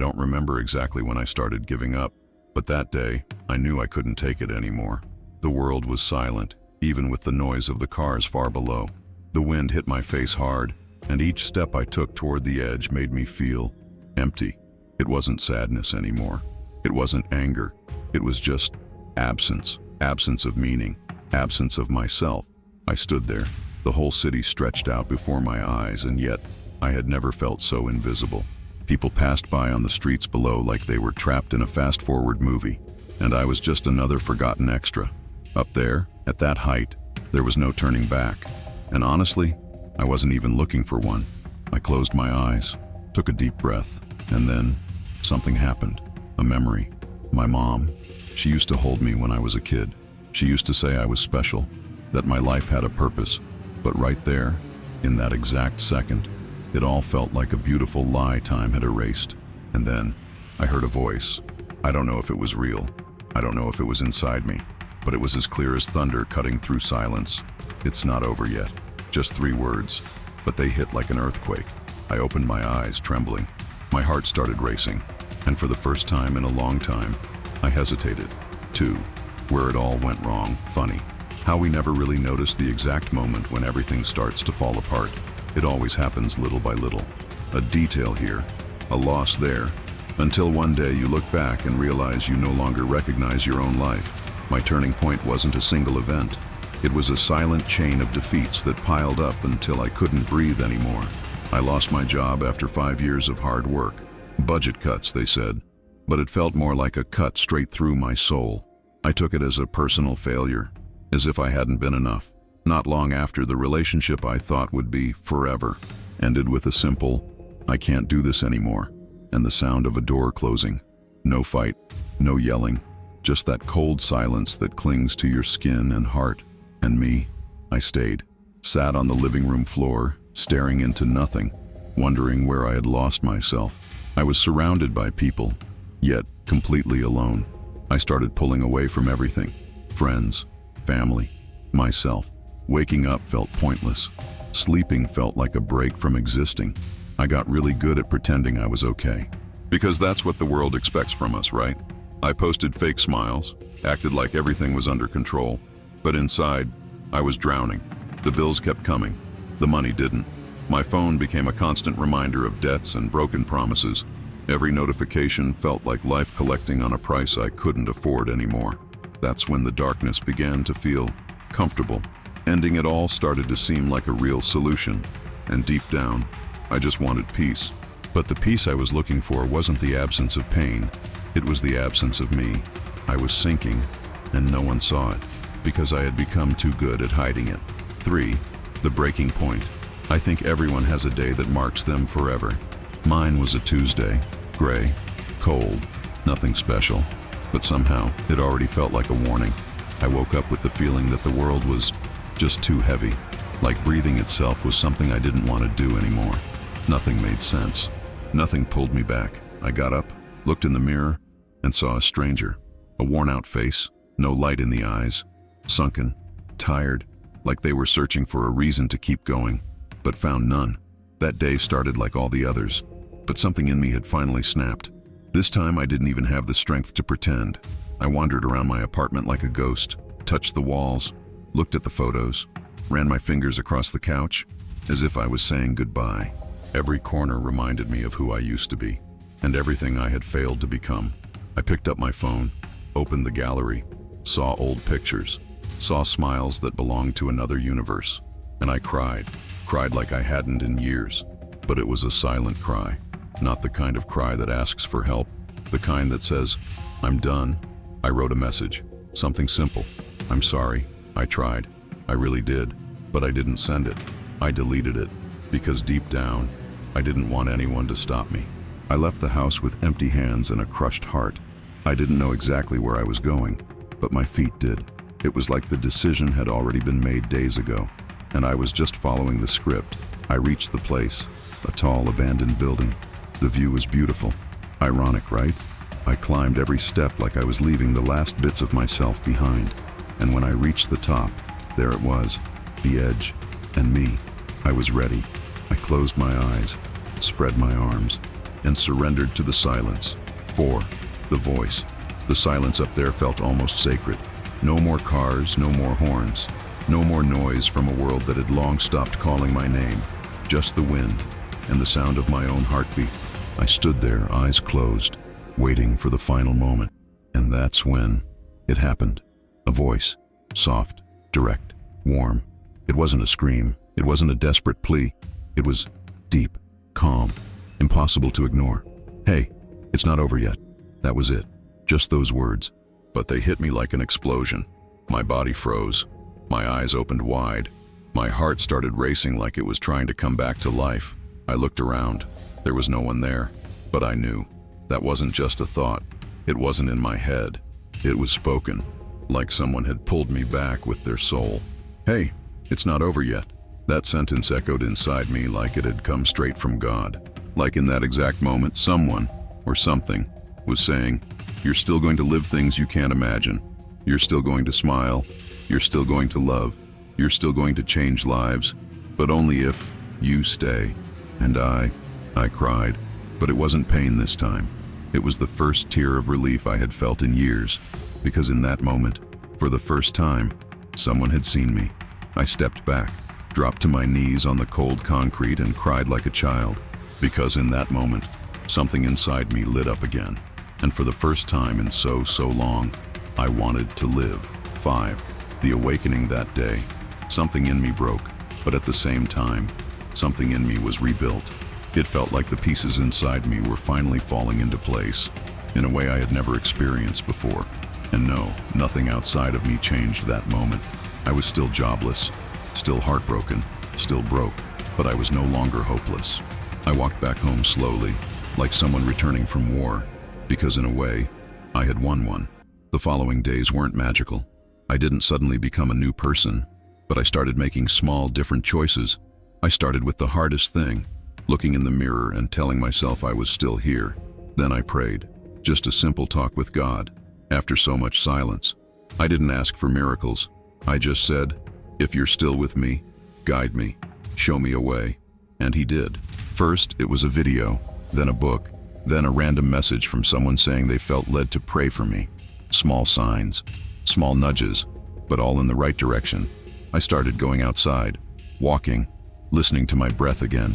don't remember exactly when I started giving up, but that day, I knew I couldn't take it anymore. The world was silent, even with the noise of the cars far below. The wind hit my face hard, and each step I took toward the edge made me feel empty. It wasn't sadness anymore. It wasn't anger. It was just absence. Absence of meaning. Absence of myself. I stood there, the whole city stretched out before my eyes, and yet I had never felt so invisible. People passed by on the streets below like they were trapped in a fast-forward movie, and I was just another forgotten extra. Up there, at that height, there was no turning back, and honestly, I wasn't even looking for one. I closed my eyes, took a deep breath, and then something happened. A memory. My mom, she used to hold me when I was a kid. She used to say I was special, that my life had a purpose. But right there, in that exact second, it all felt like a beautiful lie time had erased. And then, I heard a voice. I don't know if it was real. I don't know if it was inside me, but it was as clear as thunder cutting through silence. It's not over yet. Just 3 words, but they hit like an earthquake. I opened my eyes, trembling. My heart started racing, and for the first time in a long time, I hesitated. 2. Where it all went wrong. Funny how we never really notice the exact moment when everything starts to fall apart. It always happens little by little. A detail here, a loss there, until one day you look back and realize you no longer recognize your own life. My turning point wasn't a single event. It was a silent chain of defeats that piled up until I couldn't breathe anymore. I lost my job after 5 years of hard work. Budget cuts, they said, but it felt more like a cut straight through my soul. I took it as a personal failure, as if I hadn't been enough. Not long after, the relationship I thought would be forever ended with a simple, "I can't do this anymore," and the sound of a door closing. No fight, no yelling, just that cold silence that clings to your skin and heart. And me, I stayed, sat on the living room floor, staring into nothing, wondering where I had lost myself. I was surrounded by people, yet completely alone. I started pulling away from everything. Friends, family, myself. Waking up felt pointless. Sleeping felt like a break from existing. I got really good at pretending I was okay. Because that's what the world expects from us, right? I posted fake smiles, acted like everything was under control, but inside, I was drowning. The bills kept coming. The money didn't. My phone became a constant reminder of debts and broken promises. Every notification felt like life collecting on a price I couldn't afford anymore. That's when the darkness began to feel comfortable. Ending it all started to seem like a real solution. And deep down, I just wanted peace. But the peace I was looking for wasn't the absence of pain. It was the absence of me. I was sinking, and no one saw it, because I had become too good at hiding it. 3. The breaking point. I think everyone has a day that marks them forever. Mine was a Tuesday. Gray, cold, nothing special. But somehow, it already felt like a warning. I woke up with the feeling that the world was just too heavy. Like breathing itself was something I didn't want to do anymore. Nothing made sense. Nothing pulled me back. I got up, looked in the mirror, and saw a stranger. A worn-out face, no light in the eyes, sunken, tired, like they were searching for a reason to keep going, but found none. That day started like all the others, but something in me had finally snapped. This time I didn't even have the strength to pretend. I wandered around my apartment like a ghost, touched the walls, looked at the photos, ran my fingers across the couch, as if I was saying goodbye. Every corner reminded me of who I used to be, and everything I had failed to become. I picked up my phone, opened the gallery, saw old pictures, saw smiles that belonged to another universe, and I cried like I hadn't in years. But it was a silent cry, not the kind of cry that asks for help, the kind that says, "I'm done." I wrote a message, something simple. "I'm sorry, I tried. I really did, but I didn't send it." I deleted it, because deep down, I didn't want anyone to stop me. I left the house with empty hands and a crushed heart. I didn't know exactly where I was going, but my feet did. It was like the decision had already been made days ago, and I was just following the script. I reached the place, a tall, abandoned building. The view was beautiful. Ironic, right? I climbed every step like I was leaving the last bits of myself behind. And when I reached the top, there it was, the edge, and me. I was ready. I closed my eyes, spread my arms, and surrendered to the silence. 4. The voice. The silence up there felt almost sacred. No more cars, no more horns. No more noise from a world that had long stopped calling my name. Just the wind and the sound of my own heartbeat. I stood there, eyes closed, waiting for the final moment. And that's when it happened. A voice. Soft, direct, warm. It wasn't a scream. It wasn't a desperate plea. It was deep, calm, impossible to ignore. "Hey, it's not over yet." That was it. Just those words. But they hit me like an explosion. My body froze. My eyes opened wide. My heart started racing like it was trying to come back to life. I looked around. There was no one there. But I knew. That wasn't just a thought. It wasn't in my head. It was spoken, like someone had pulled me back with their soul. "Hey, it's not over yet." That sentence echoed inside me like it had come straight from God. Like in that exact moment, someone, or something, was saying, "You're still going to live things you can't imagine. You're still going to smile. You're still going to love. You're still going to change lives, but only if you stay." And I cried, but it wasn't pain this time. It was the first tear of relief I had felt in years, because in that moment, for the first time, someone had seen me. I stepped back, dropped to my knees on the cold concrete and cried like a child, because in that moment, something inside me lit up again. And for the first time in so long, I wanted to live. 5. The awakening that day. Something in me broke, but at the same time, something in me was rebuilt. It felt like the pieces inside me were finally falling into place, in a way I had never experienced before. And no, nothing outside of me changed that moment. I was still jobless, still heartbroken, still broke, but I was no longer hopeless. I walked back home slowly, like someone returning from war, because in a way, I had won one. The following days weren't magical. I didn't suddenly become a new person, but I started making small, different choices. I started with the hardest thing, looking in the mirror and telling myself I was still here. Then I prayed, just a simple talk with God, after so much silence. I didn't ask for miracles. I just said, "If you're still with me, guide me, show me a way." And he did. First, it was a video, then a book, then a random message from someone saying they felt led to pray for me. Small signs, small nudges, but all in the right direction. I started going outside, walking, listening to my breath again,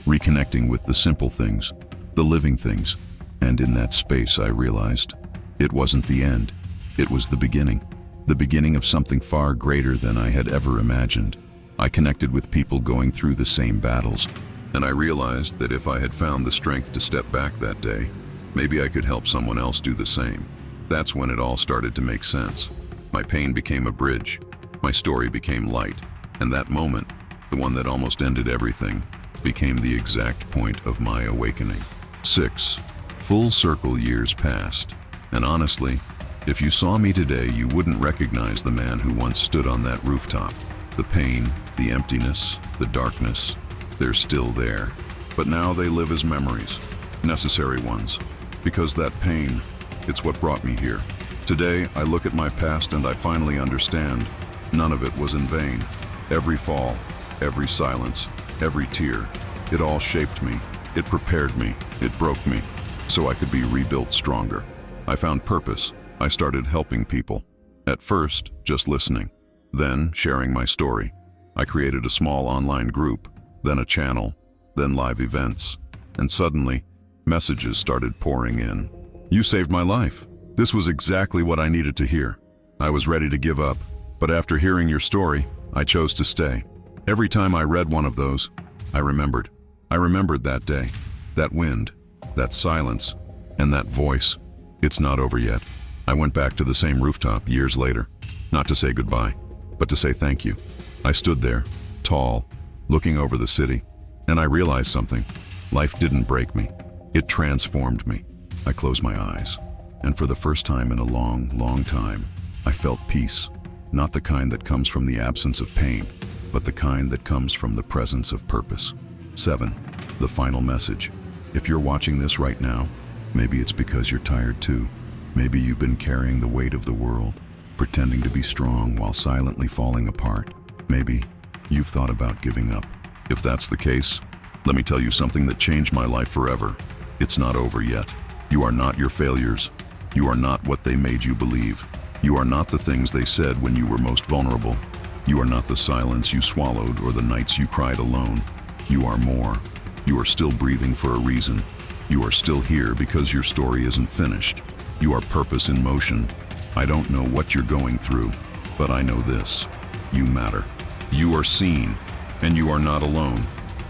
reconnecting with the simple things, the living things. And in that space I realized, it wasn't the end. It was the beginning of something far greater than I had ever imagined. I connected with people going through the same battles, and I realized that if I had found the strength to step back that day, maybe I could help someone else do the same. That's when it all started to make sense. My pain became a bridge. My story became light. And that moment, the one that almost ended everything, became the exact point of my awakening. 6. Full circle years passed. And honestly, if you saw me today, you wouldn't recognize the man who once stood on that rooftop. The pain, the emptiness, the darkness, they're still there. But now they live as memories, necessary ones. Because that pain, it's what brought me here. Today, I look at my past and I finally understand. None of it was in vain. Every fall, every silence, every tear, it all shaped me. It prepared me. It broke me, so I could be rebuilt stronger. I found purpose. I started helping people. At first, just listening. Then, sharing my story. I created a small online group, then a channel, then live events. And suddenly, messages started pouring in. "You saved my life." This was exactly what I needed to hear. I was ready to give up, but after hearing your story, I chose to stay. Every time I read one of those, I remembered. I remembered that day, that wind, that silence, and that voice. It's not over yet. I went back to the same rooftop years later, not to say goodbye, but to say thank you. I stood there, tall, looking over the city, and I realized something. Life didn't break me. It transformed me. I closed my eyes, and for the first time in a long time, I felt peace. Not the kind that comes from the absence of pain, but the kind that comes from the presence of purpose. 7. The final message. If you're watching this right now, maybe it's because you're tired too. Maybe you've been carrying the weight of the world, pretending to be strong while silently falling apart. Maybe you've thought about giving up. If that's the case, let me tell you something that changed my life forever. It's not over yet. You are not your failures. You are not what they made you believe. You are not the things they said when you were most vulnerable. You are not the silence you swallowed or the nights you cried alone. You are more. You are still breathing for a reason. You are still here because your story isn't finished. You are purpose in motion. I don't know what you're going through, but I know this. You matter. You are seen, and you are not alone.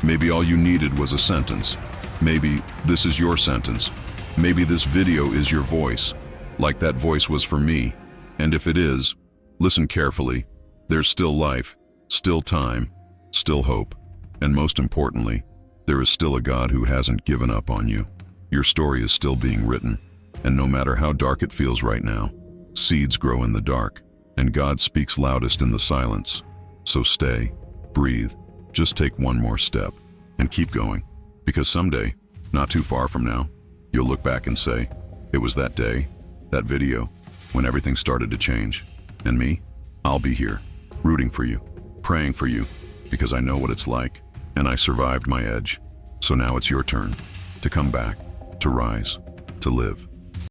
Maybe all you needed was a sentence. Maybe this is your sentence. Maybe this video is your voice, like that voice was for me. And if it is, listen carefully. There's still life, still time, still hope. And most importantly, there is still a God who hasn't given up on you. Your story is still being written. And no matter how dark it feels right now, seeds grow in the dark, and God speaks loudest in the silence. So stay, breathe, just take one more step, and keep going. Because someday, not too far from now, you'll look back and say, it was that day, that video, when everything started to change. And me, I'll be here, rooting for you, praying for you, because I know what it's like, and I survived my edge. So now it's your turn to come back, to rise, to live.